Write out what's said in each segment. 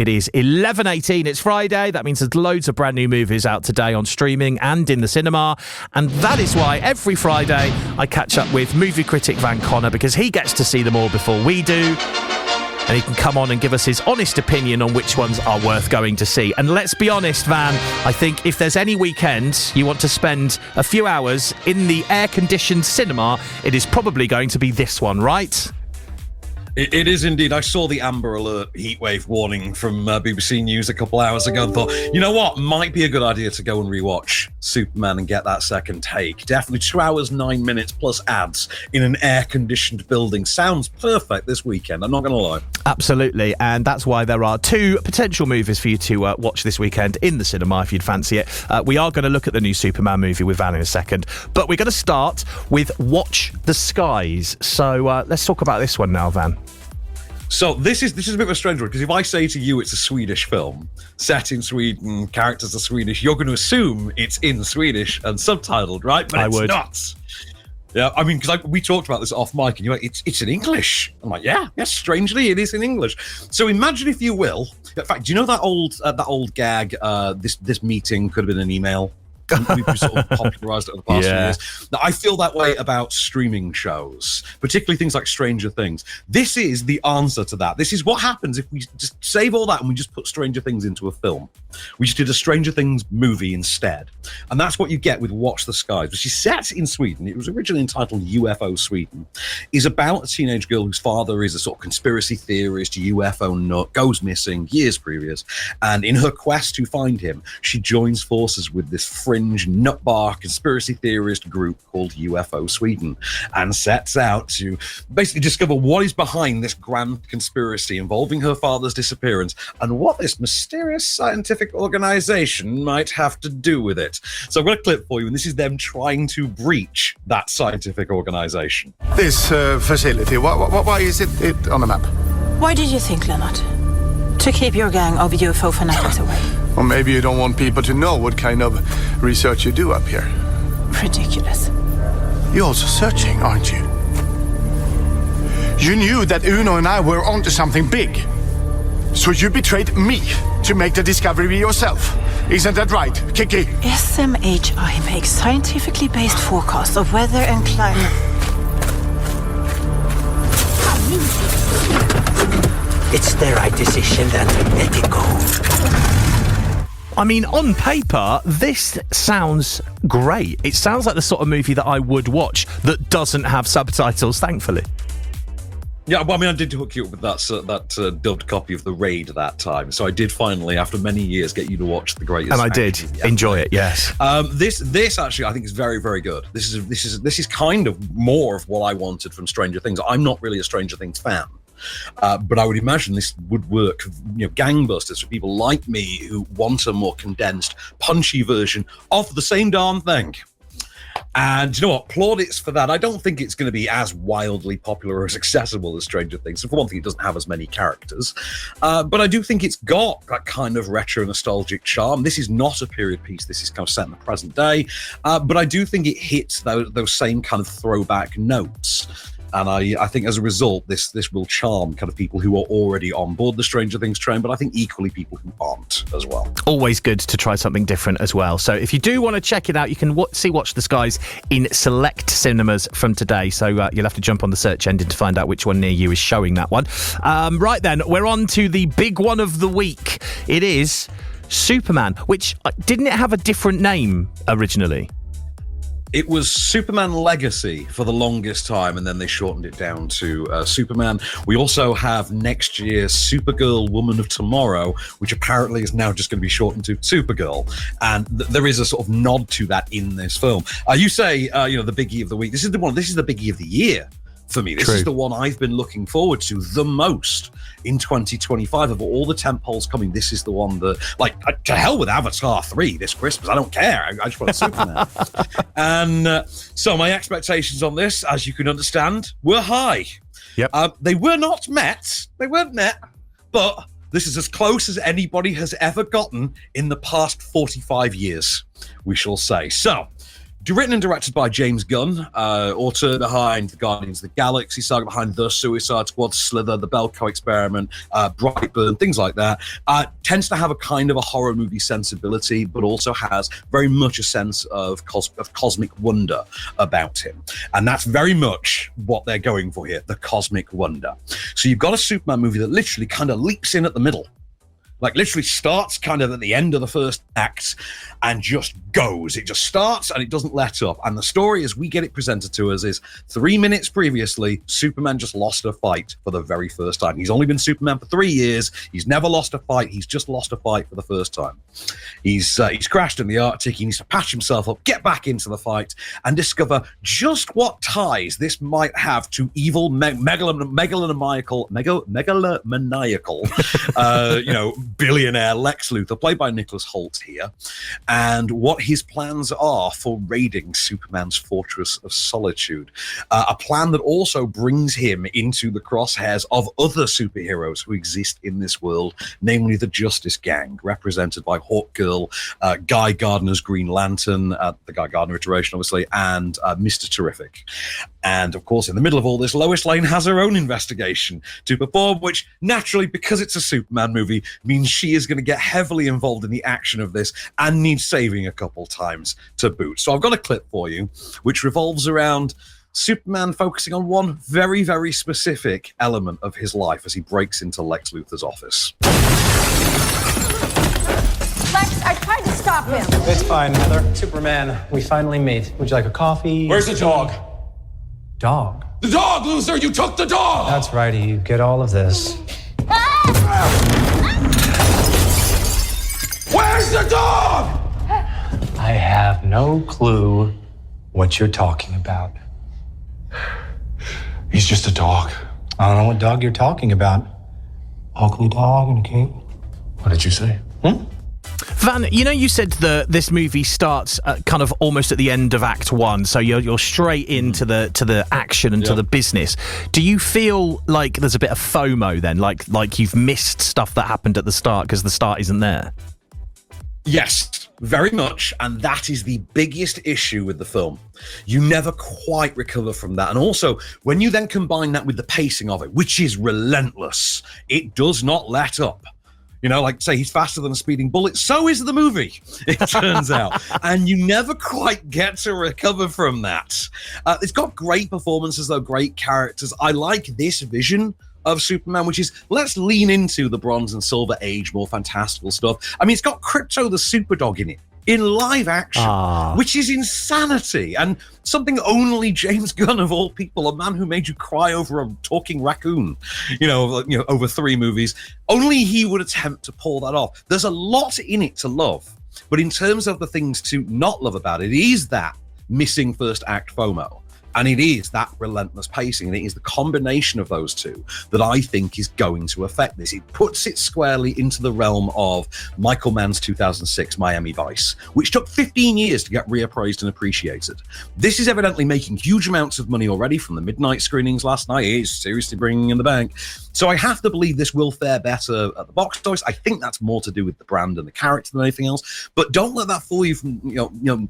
It is 11:18. It's Friday. That means there's loads of brand new movies out today on streaming and in the cinema. And that is why every Friday I catch up with movie critic Van Connor, because he gets to see them all before we do. And he can come on and give us his honest opinion on which ones are worth going to see. And let's be honest, Van, I think if there's any weekend you want to spend a few hours in the air-conditioned cinema, it is probably going to be this one, right? It is indeed. I saw the Amber Alert heatwave warning from BBC News a couple hours ago and thought, you know what, might be a good idea to go and rewatch Superman and get that second take. Definitely 2 hours, 9 minutes plus ads in an air-conditioned building. Sounds perfect this weekend, I'm not going to lie. Absolutely, and that's why there are two potential movies for you to watch this weekend in the cinema if you'd fancy it. We are going to look at the new Superman movie with Van in a second, but we're going to start with Watch the Skies. So let's talk about this one now, Van. So this is a bit of a strange one, because if I say to you it's a Swedish film, set in Sweden, characters are Swedish, you're going to assume it's in Swedish and subtitled, right? But it's not. Yeah, I mean, because we talked about this off mic, and you're like, it's in English. I'm like, yes, strangely, it is in English. So imagine, if you will, in fact, do you know that old gag, this meeting could have been an email? We've sort of popularized it over the past few years. Now, I feel that way about streaming shows, particularly things like Stranger Things. This is the answer to that. This is what happens if we just save all that and we just put Stranger Things into a film. We just did a Stranger Things movie instead. And that's what you get with Watch the Skies, which is set in Sweden. It was originally entitled UFO Sweden. Is about a teenage girl whose father is a sort of conspiracy theorist, UFO nut, goes missing years previous. And in her quest to find him, she joins forces with this fringe nutbar conspiracy theorist group called UFO Sweden, and sets out to basically discover what is behind this grand conspiracy involving her father's disappearance and what this mysterious scientific organization might have to do with it. So I've got a clip for you, and this is them trying to breach that scientific organization. This facility, why is it on the map? Why did you think, Leonard? To keep your gang of UFO fanatics away. Or maybe you don't want people to know what kind of research you do up here. Ridiculous. You're also searching, aren't you? You knew that Uno and I were onto something big. So you betrayed me to make the discovery yourself. Isn't that right, Kiki? SMHI makes scientifically based forecasts of weather and climate. It's the right decision, then let it go. I mean, on paper, this sounds great. It sounds like the sort of movie that I would watch that doesn't have subtitles, thankfully. Yeah, well, I mean, I did hook you up with that dubbed copy of The Raid that time. So I did finally, after many years, get you to watch the greatest. And I did enjoy it, yes. This actually, I think, is very, very good. This is kind of more of what I wanted from Stranger Things. I'm not really a Stranger Things fan. But I would imagine this would work, gangbusters for people like me who want a more condensed, punchy version of the same darn thing. And you know what? Plaudits for that. I don't think it's going to be as wildly popular or as accessible as Stranger Things. So for one thing, it doesn't have as many characters. But I do think it's got that kind of retro nostalgic charm. This is not a period piece. This is kind of set in the present day. But I do think it hits those same kind of throwback notes. And I think as a result, this will charm kind of people who are already on board the Stranger Things train, but I think equally people who aren't as well. Always good to try something different as well. So if you do want to check it out, you can Watch the Skies in select cinemas from today. So you'll have to jump on the search engine to find out which one near you is showing that one. Right then, we're on to the big one of the week. It is Superman, which didn't it have a different name originally? It was Superman Legacy for the longest time, and then they shortened it down to Superman. We also have next year's Supergirl Woman of Tomorrow, which apparently is now just going to be shortened to Supergirl. And there is a sort of nod to that in this film. You say, the biggie of the week. This is the biggie of the year for me. This is the one I've been looking forward to the most in 2025. Of all the tentpoles coming, this is the one that, to hell with Avatar 3 this Christmas. I don't care. I just want Superman. And so my expectations on this, as you can understand, were high. Yep. They were not met. They weren't met. But this is as close as anybody has ever gotten in the past 45 years, we shall say. So, Written and directed by James Gunn, author behind the Guardians of the Galaxy saga, behind The Suicide Squad, Slither, The Belko Experiment, Brightburn, things like that. Tends to have a kind of a horror movie sensibility, but also has very much a sense of cosmic wonder about him. And that's very much what they're going for here, the cosmic wonder. So you've got a Superman movie that literally kind of leaps in at the middle. Like literally starts kind of at the end of the first act and just goes. It just starts and it doesn't let up. And the story, as we get it presented to us, is 3 minutes previously, Superman just lost a fight for the very first time. He's only been Superman for 3 years. He's never lost a fight. He's just lost a fight for the first time. He's crashed in the Arctic. He needs to patch himself up, get back into the fight, and discover just what ties this might have to evil, megalomaniacal, billionaire Lex Luthor, played by Nicholas Hoult here, and what his plans are for raiding Superman's Fortress of Solitude. A plan that also brings him into the crosshairs of other superheroes who exist in this world, namely the Justice Gang, represented by Hawkgirl, Guy Gardner's Green Lantern, the Guy Gardner iteration, obviously, and Mr. Terrific. And, of course, in the middle of all this, Lois Lane has her own investigation to perform, which, naturally, because it's a Superman movie, means she is going to get heavily involved in the action of this and needs saving a couple times to boot. So I've got a clip for you, which revolves around Superman focusing on one very, very specific element of his life as he breaks into Lex Luthor's office. Lex, I tried to stop him. It's fine, Heather. Superman, we finally meet. Would you like a coffee? Where's the dog? Dog? The dog, Luthor! You took the dog! That's right, you get all of this. Where's the dog? I have no clue what you're talking about. He's just a dog. I don't know what dog you're talking about. Ugly dog and a cape. What did you say? Van, you said this movie starts kind of almost at the end of Act 1, so you're straight into the action and to the business. Do you feel like there's a bit of FOMO then, like you've missed stuff that happened at the start because the start isn't there? Yes, very much, and that is the biggest issue with the film. You never quite recover from that. And also, when you then combine that with the pacing of it, which is relentless, it does not let up. Like, say, he's faster than a speeding bullet. So is the movie, it turns out. And you never quite get to recover from that. It's got great performances, though, great characters. I like this vision of Superman, which is, let's lean into the Bronze and Silver Age, more fantastical stuff. I mean, it's got Krypto the Superdog in it, in live action, which is insanity, and something only James Gunn, of all people, a man who made you cry over a talking raccoon, over 3 movies, only he would attempt to pull that off. There's a lot in it to love, but in terms of the things to not love about it, is that missing first act FOMO. And it is that relentless pacing, and it is the combination of those two that I think is going to affect this. It puts it squarely into the realm of Michael Mann's 2006 Miami Vice, which took 15 years to get reappraised and appreciated. This is evidently making huge amounts of money already from the midnight screenings last night. It is seriously bringing in the bank. So I have to believe this will fare better at the box office. I think that's more to do with the brand and the character than anything else. But don't let that fool you from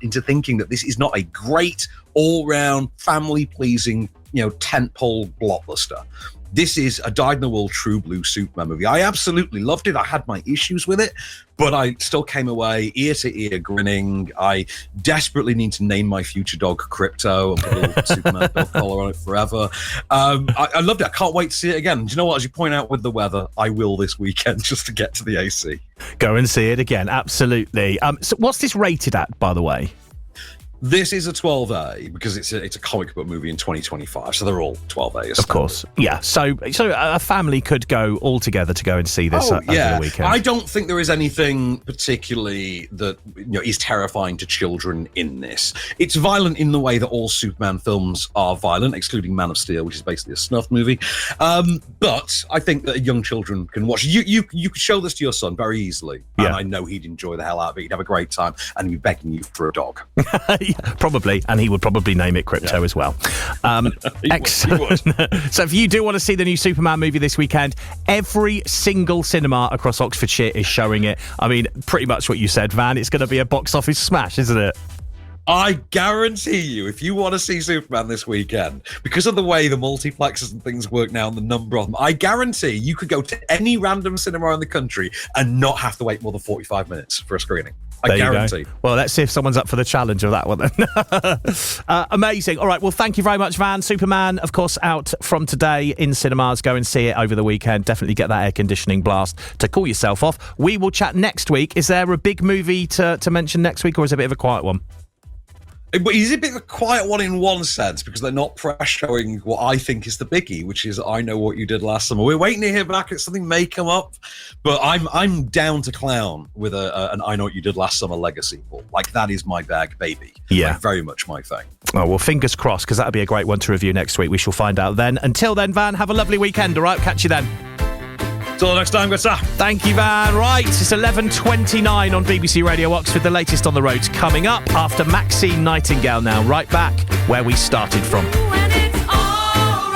into thinking that this is not a great all-round family-pleasing tentpole blockbuster. This is a dyed-in-the-wool true blue Superman movie. I absolutely loved it. I had my issues with it, but I still came away ear to ear grinning. I desperately need to name my future dog Krypto and put a little Superman dog collar on it forever. I loved it. I can't wait to see it again. Do you know what? As you point out with the weather, I will this weekend just to get to the AC. Go and see it again. Absolutely. So what's this rated at, by the way? This is a 12A because it's a comic book movie in 2025, so they're all 12A. Of course, yeah. So a family could go all together to go and see this over the weekend. I don't think there is anything particularly that is terrifying to children in this. It's violent in the way that all Superman films are violent, excluding Man of Steel, which is basically a snuff movie. But I think that young children can watch. You could show this to your son very easily, and I know he'd enjoy the hell out of it. He'd have a great time, and he'd be begging you for a dog. Probably, and he would probably name it Krypto as well. Excellent. So if you do want to see the new Superman movie this weekend, every single cinema across Oxfordshire is showing it. I mean, pretty much what you said, Van. It's going to be a box office smash, isn't it? I guarantee you, if you want to see Superman this weekend, because of the way the multiplexes and things work now and the number of them, I guarantee you could go to any random cinema in the country and not have to wait more than 45 minutes for a screening. I guarantee. Well, let's see if someone's up for the challenge of that one then. Amazing. All right, well, thank you very much, Van. Superman, of course, out from today in cinemas. Go and see it over the weekend. Definitely get that air conditioning blast to cool yourself off. We will chat next week. Is there a big movie to mention next week, or is it a bit of a quiet one? But he's a bit of a quiet one in one sense, because they're not press showing what I think is the biggie, which is I Know What You Did Last Summer. We're waiting to hear back. Something may come up, but I'm down to clown with an I Know What You Did Last Summer legacy. Like, that is my bag, baby. Yeah. Like, very much my thing. Oh, well, fingers crossed, because that'll be a great one to review next week. We shall find out then. Until then, Van, have a lovely weekend, all right? Catch you then. Till next time, good stuff. Thank you, Van. Right, it's 11:29 on BBC Radio Oxford. The latest on the roads coming up after Maxine Nightingale now. Right back where we started from.